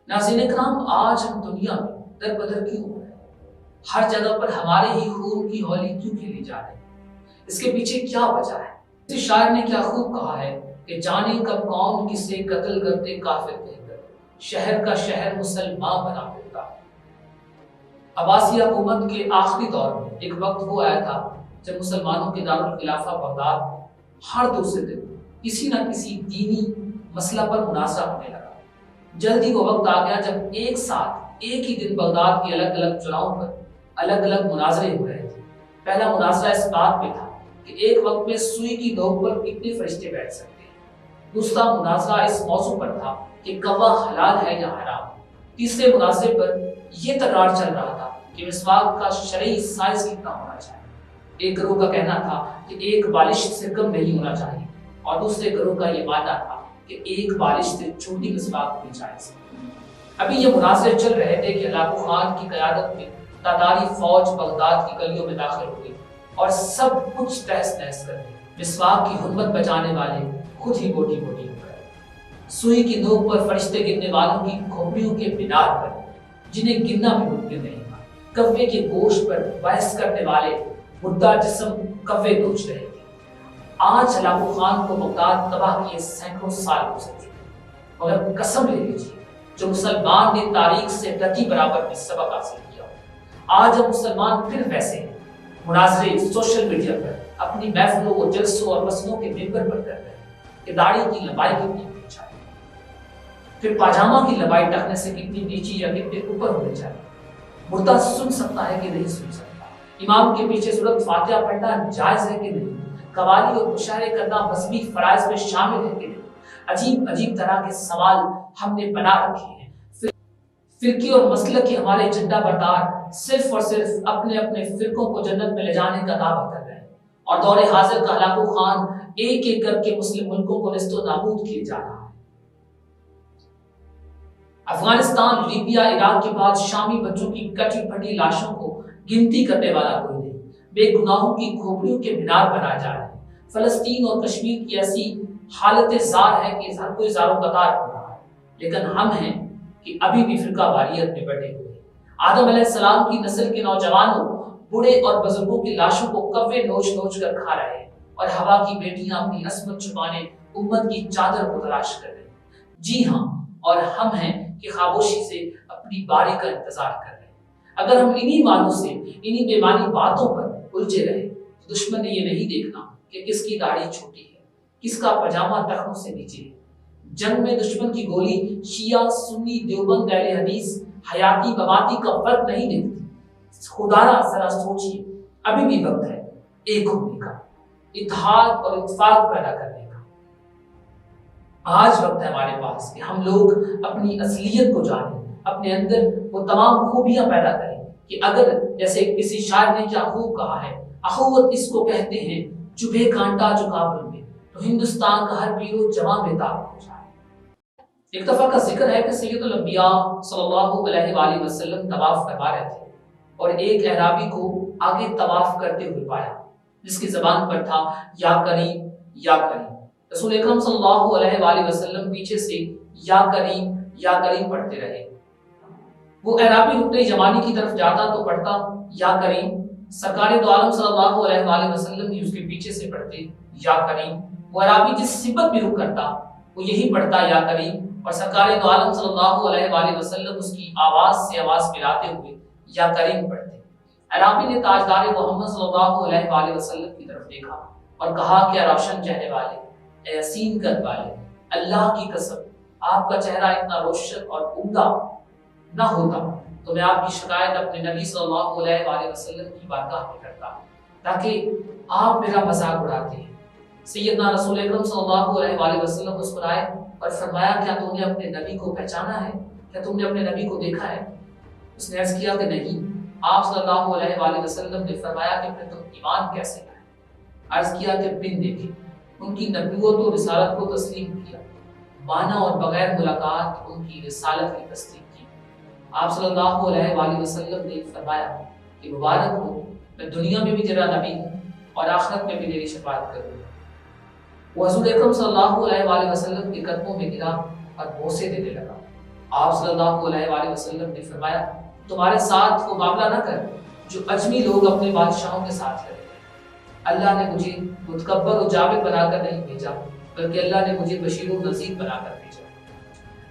ناظرین کرام، آج ہم دنیا میں در بدر کیوں ہو رہے ہیں؟ ہر جگہ پر ہمارے ہی خون کی ہولی کیوں کھیلی جا رہی ہے؟ اس کے پیچھے کیا وجہ ہے؟ اس شاعر نے کیا خوب کہا ہے کہ جانے کب کون کسے قتل کرتے کافر کہہ کر شہر کا شہر مسلمان بنا دیتا۔ عباسی حکومت کے آخری دور میں ایک وقت وہ آیا تھا جب مسلمانوں کے دارالخلافہ بغداد ہر دوسرے دن کسی نہ کسی دینی مسئلہ پر مناظرہ ہونے لگا۔ جلدی وہ وقت آ گیا جب ایک ساتھ ایک ہی دن بغداد کی الگ الگ جگہوں پر الگ الگ مناظرے ہو رہے تھے۔ پہلا مناظرہ اس بات پہ تھا کہ ایک وقت میں سوئی کی نوک پر کتنے فرشتے بیٹھ سکتے ہیں۔ دوسرا مناظرہ اس موضوع پر تھا کہ کوا حلال ہے یا حرام۔ تیسرے مناظرے پر یہ تکرار چل رہا تھا کہ مسواک کا شرعی سائز کتنا ہونا چاہیے۔ ایک گروہ کا کہنا تھا کہ ایک بالش سے کم نہیں ہونا چاہیے، اور دوسرے گروہ کا یہ ماننا تھا کہ ایک بالش سے چھوٹی مسواک ہونی چاہیے۔ ابھی یہ مناظرے چل رہے تھے کہ ہلاکو خان کی قیادت میں تاتاری فوج بغداد کی گلیوں میں داخل ہو گئی اور سب کچھ تہس نہس کر مسواک کی حرمت بچانے والے خود ہی بوٹی بوٹی ہو گئے۔ سوئی کی نوک پر فرشتے گرنے والوں کی کھوپڑیوں کے مینار پر جنہیں گرنا بھی ممکن نہیں تھا، کوے کے گوشت پر بحث کرنے والے مردہ جسم کوے نوچ رہے تھے۔ آج ہلاکو خان کو بغداد تباہ کیے سینکڑوں سال گزر چکے، مگر قسم لے لیجیے جو مسلمان نے تاریخ سے رتی برابر میں سبق حاصل کیا۔ آج ہم مسلمان پھر ویسے ہیں، مناظرے سوشل میڈیا پر اپنی محفلوں و جلسوں اور مسئلوں کے ممبر پر کر رہے ہیں کہ داڑھی کی لمبائی کتنی ہونی چاہیے، پھر پاجامہ کی لمبائی ٹخنے سے کتنی نیچی یا کتنے اوپر ہونی چاہیے، مردہ سن سکتا ہے کہ نہیں سن سکتا، امام کے پیچھے سورۃ فاتحہ پڑھنا جائز ہے کہ نہیں، قوالی اور مشاعرے کرنا مذہبی فرائض میں شامل ہے کہ نہیں۔ عجیب عجیب طرح کے سوال ہم نے بنا رکھے ہیں۔ فرقے اور مسلک کے ہمارے جھنڈا بردار صرف اور صرف اپنے اپنے فرقوں کو جنت میں لے جانے کا دعویٰ کر رہے ہیں، اور دور حاضر کا ہلاکو خان ایک ایک کر کے مسلم ملکوں کو نیست و نابود کیے جا رہا ہے۔ افغانستان، لیبیا، عراق کے بعد شامی بچوں کی کٹی پھٹی لاشوں کو گنتی کرنے والا کوئی نہیں، بے گناہوں کی کھوپڑیوں کے مینار بنائے جا رہے ہیں۔ فلسطین اور کشمیر کی ایسی حالت زار ہے کہ ہر کوئی زار و قطار ہو رہا ہے، لیکن ہم ہیں کہ ابھی بھی فرقہ واریت میں بٹے ہوئے ہیں۔ آدم علیہ السلام کی نسل کے نوجوانوں، بوڑھے اور بزرگوں کی لاشوں کو کوے نوچ نوچ کر کھا رہے ہیں، اور ہوا کی بیٹیاں اپنی عصمت چھپانے امت کی چادر کو تلاش کر رہے ہیں۔ جی ہاں، اور ہم ہیں کہ خاموشی سے اپنی باری کا انتظار کر رہے ہیں۔ اگر ہم انہی معنوں سے انہی بےمانی باتوں پر الجھے رہے تو دشمن نے یہ نہیں دیکھنا کہ کس کی داڑھی چھوٹی ہے، کس کا پاجامہ ٹخنوں سے نیچے ہے۔ جنگ میں دشمن کی گولی شیعہ، سنی، دیوبند، اہل حدیث، حیاتی مماتی کا فرق نہیں دیکھتی۔ خدارا ذرا سوچیے، ابھی بھی وقت ہے ایک ہونے کا، اتحاد اور اتفاق پیدا کرنے کا۔ آج وقت ہے ہمارے پاس کہ ہم لوگ اپنی اصلیت کو جانیں، اپنے اندر وہ تمام خوبیاں پیدا کریں کہ اگر جیسے کسی شاعر نے کیا خوب کہا ہے، اخوت اس کو کہتے ہیں چبھے کانٹا جو کابل میں، تو ہندوستان کا ہر پیرو جمع بےتاب ہو جائے۔ ایک دفعہ کا ذکر ہے کہ سید الانبیاء صلی اللہ علیہ وآلہ وسلم طواف فرما رہے تھے اور ایک اعرابی کو آگے طواف کرتے ہوئے پایا، جس کی زبان پر تھا یا کریم یا کریم۔ رسول اکرم صلی اللہ علیہ وآلہ وسلم پیچھے سے یا کریم پڑھتے رہے۔ وہ اعرابی رکن یمانی کی طرف جاتا تو پڑھتا یا کریم، سرکار دو عالم صلی اللہ علیہ وآلہ وسلم بھی اس کے پیچھے سے پڑھتے یا کریم۔ وہ اعرابی جس سمت بھی رک کرتا وہ یہی پڑھتا یا کریم، اور سرکار دو عالم صلی اللہ علیہ وآلہ وسلم اس کی آواز سے آواز ملاتے ہوئے یا کریم پڑھتے۔ اعرابی نے تاجدار محمد صلی اللہ علیہ وآلہ وسلم کی طرف دیکھا اور کہا کہ روشن چہرے والے، اے حسین قد والے، اللہ کی قسم آپ کا چہرہ اتنا روشن اور عمدہ نہ ہوتا تو میں آپ کی شکایت اپنے نبی صلی اللہ علیہ وآلہ وسلم کی بارگاہ میں کرتا، تاکہ آپ میرا مذاق اڑاتے ہیں۔ سیدنا رسول اکرم صلی اللہ علیہ وآلہ وسلم مسکرائے اور فرمایا کیا تم نے اپنے نبی کو پہچانا ہے؟ کیا تم نے اپنے نبی کو دیکھا ہے؟ اس نے عرض کیا کہ نہیں۔ آپ صلی اللہ علیہ وآلہ وسلم نے فرمایا کہ پھر تم ایمان کیسے لائے؟ عرض کیا کہ بن دیکھے ان کی نبوت و رسالت کو تسلیم کیا، مانا اور بغیر ملاقات ان کی رسالت کی تصدیق کی۔ آپ صلی اللہ علیہ وآلہ وسلم نے فرمایا کہ مبارک ہو، میں دنیا میں بھی تیرا نبی ہوں اور آخرت میں بھی تیری شفاعت کروں گا۔ وہ حضور اکرم صلی اللہ علیہ وآلہ وسلم کے قدموں میں گرا اور بوسے دینے لگا۔ آپ صلی اللہ علیہ وآلہ وسلم نے فرمایا تمہارے ساتھ وہ معاملہ نہ کر جو اجمی لوگ اپنے بادشاہوں کے ساتھ کرتے ہیں۔ اللہ نے مجھے متکبر و جابر بنا کر نہیں بھیجا بلکہ اللہ نے مجھے بشیر و نذیر بنا کر بھیجا۔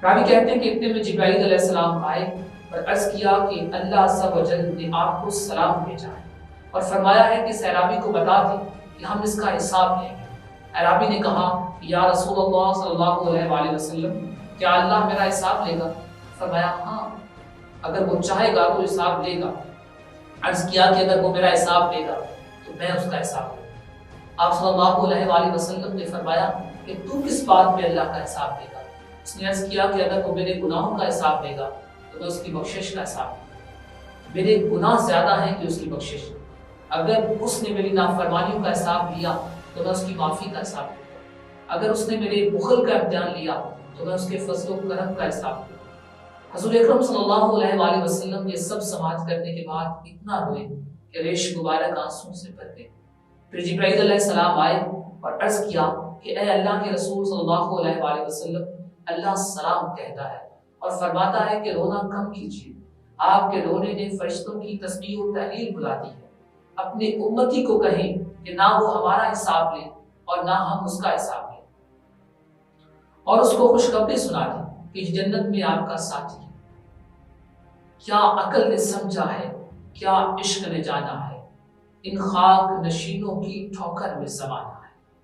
راوی کہتے ہیں کہ اتنے میں جبرائیل علیہ السلام آئے اور عرض کیا کہ اللہ عز و جل نے آپ کو سلام بھیجا ہے اور فرمایا ہے کہ اس اعرابی کو بتا دیں کہ ہم اس کا حساب لیں گے۔ اعرابی نے کہا یا رسول اللہ صلی اللہ علیہ وآلہ وسلم کیا اللہ میرا حساب لے گا؟ فرمایا ہاں اگر وہ چاہے گا تو حساب لے گا۔ عرض کیا کہ اگر وہ میرا حساب لے گا تو میں اس کا حساب لوں گا۔ آپ صلی اللہ علیہ وآلہ وسلم نے فرمایا کہ تو کس بات میں اللہ کا حساب لے گا؟ اس نے عرض کیا کہ اگر وہ میرے گناہوں کا حساب لے گا تو میں اس کی بخشش کا حساب لوں گا۔ میرے گناہ زیادہ ہیں کہ اس کی بخشش، اگر اس نے میری نافرمانیوں کا حساب لیا تو میں اس کی معافی کا حساب لوں گا، اگر اس نے میرے بخل کا امتحان لیا تو میں اس کے فضل و کرم کا حساب لوں گا۔ حضور اکرم صلی اللہ علیہ وآلہ وسلم یہ سب سماعت کرنے کے بعد اتنا روئے کہ ریش مبارک آنسوں سے بھر گئے۔ پھر جبرائیل علیہ السلام آئے اور عرض کیا کہ اے اللہ کے رسول صلی اللہ علیہ وآلہ وسلم اللہ سلام کہتا ہے اور فرماتا ہے کہ رونا کم کیجیے، آپ کے رونے نے فرشتوں کی تسبیح و تحلیل بلا دی ہے۔ اپنے امتی کو کہیں کہ نہ وہ ہمارا حساب لے اور نہ ہم اس کا حساب لیں، اور اس کو خوشخبری سنا دی کہ جنت میں آپ کا ساتھی ہے۔ کیا عقل نے سمجھا ہے، کیا عشق نے جانا ہے، ان خاک نشینوں کی ٹھوکر میں زمانہ ہے۔